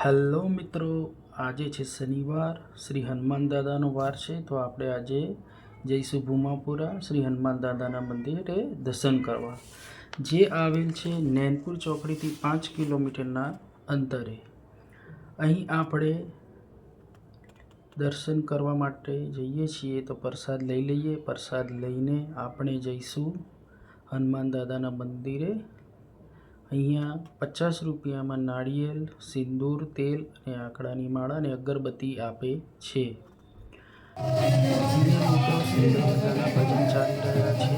Hello મિત્રો, આજે છે શનિવાર, શ્રી હનુમાન દાદાનો વાર છે. તો આપણે આજે જઈશું ભૂમાપુરા શ્રી હનુમાન દાદાના મંદિરે દર્શન કરવા, જે આવેલ છે નૈનપુર ચોકડીથી 5 કિલોમીટરના અંતરે. અહીં આપણે દર્શન કરવા માટે જઈએ છીએ તો પ્રસાદ લઈ લઈએ. પ્રસાદ લઈને આપણે જઈશું હનુમાન દાદાના મંદિરે. અહીંયા 50 રૂપિયામાં નાળિયેર, સિંદૂર, તેલ અને આંકડાની માળા અને અગરબત્તી આપે છે. અહીંયા મિત્રો સુંદર મજાના ભજન ચાલી રહ્યા છે.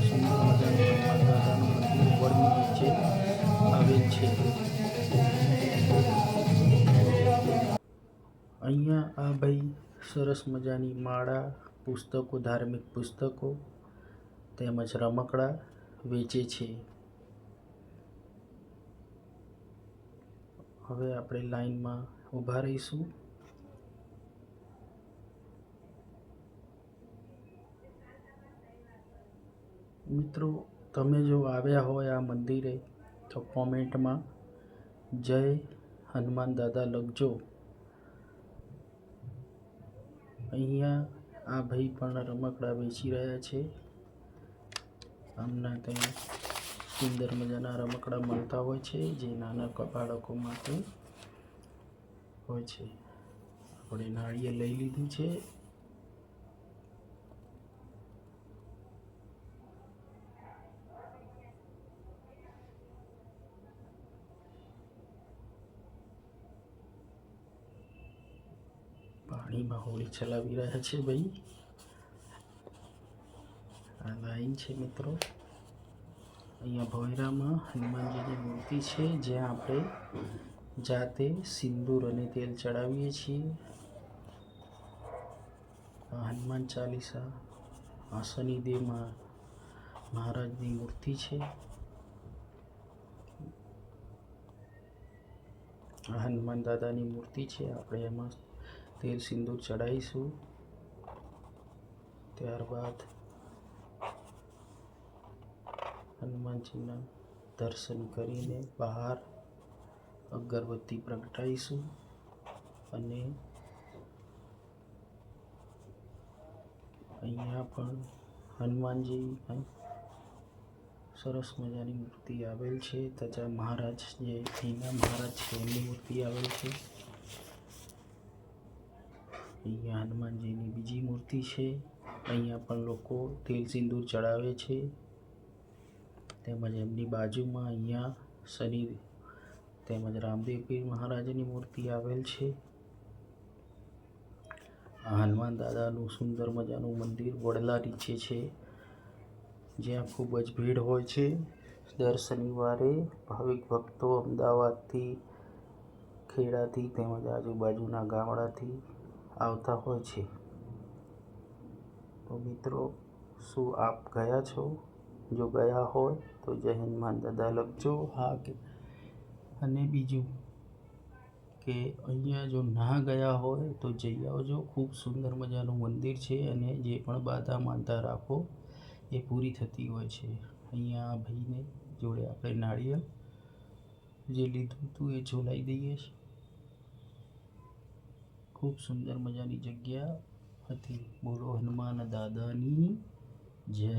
સુંદર મજાનું હનુમાન દાદાનું મંદિર વડની નીચે આવેલ છે. અહીંયા આ ભાઈ સરસ મજાની માળા, પુસ્તકો, ધાર્મિક પુસ્તકો તેમજ રમકડા વેચે છે. હવે આપણે લાઈનમાં ઊભા રહીશું. મિત્રો, તમે જો આવ્યા હોય આ મંદિરે તો કોમેન્ટમાં જય હનુમાન દાદા લખજો. અહીંયા આ ભાઈ પણ રમકડા વેચી રહ્યા છે. આમના ત્યાં સુંદર મજાના રમકડા મળતા હોય છે, જે નાના બાળકો માટે હોય છે. આપણે નાળિયેર લઈ લીધું છે. પાણીમાં હોળી ચલાવી રહ્યા છે ભાઈ. આ લાઈન છે મિત્રો. અહીંયા ભોયરામાં હનુમાનજીની મૂર્તિ છે, જ્યાં આપણે જાતે સિંદૂર અને તેલ ચડાવીએ છીએ. હનુમાન ચાલીસા, આ શનિદેવ મહારાજની મૂર્તિ છે. આ હનુમાન દાદાની મૂર્તિ છે. આપણે એમાં તેલ સિંદૂર ચડાવીશું. ત્યારબાદ હનુમાનજીના દર્શન કરીને બહાર અગરબત્તી પ્રગટાવીશું અને અહીંયા પણ હનુમાનજી સરસ મજાની મૂર્તિ આવેલ છે. તથા મહારાજ, જે અહીંના મહારાજ છે, એમની મૂર્તિ આવેલ છે. અહીંયા હનુમાનજીની બીજી મૂર્તિ છે. અહીંયા પણ લોકો તેલ સિંદૂર ચડાવે છે. તેમજ એમની બાજુમાં અહીંયા શનિ તેમજ રામદેવ પીર મહારાજની મૂર્તિ આવેલ છે. આ હનુમાન દાદાનું સુંદર મજાનું મંદિર વડલા નીચે છે, જ્યાં ખૂબ જ ભીડ હોય છે. દર શનિવારે ભાવિક ભક્તો અમદાવાદથી, ખેડાથી તેમજ આજુબાજુના ગામડાથી આવતા હોય છે. તો મિત્રો, શું આપ ગયા છો? જો ગયા હોય તો જય હનુમાન દાદા લખજો. હા કે અને બીજું કે અહીંયા જો ના ગયા હોય તો જઈ આવજો. ખૂબ સુંદર મજાનું મંદિર છે અને જે પણ બાધા માનતા રાખો એ પૂરી થતી હોય છે. અહીંયા આ ભાઈને જોડે આપણે નાળિયેર જે લીધું હતું એ ઝોલાઈ દઈએ. ખૂબ સુંદર મજાની જગ્યા હતી. બોલો હનુમાન દાદાની જય.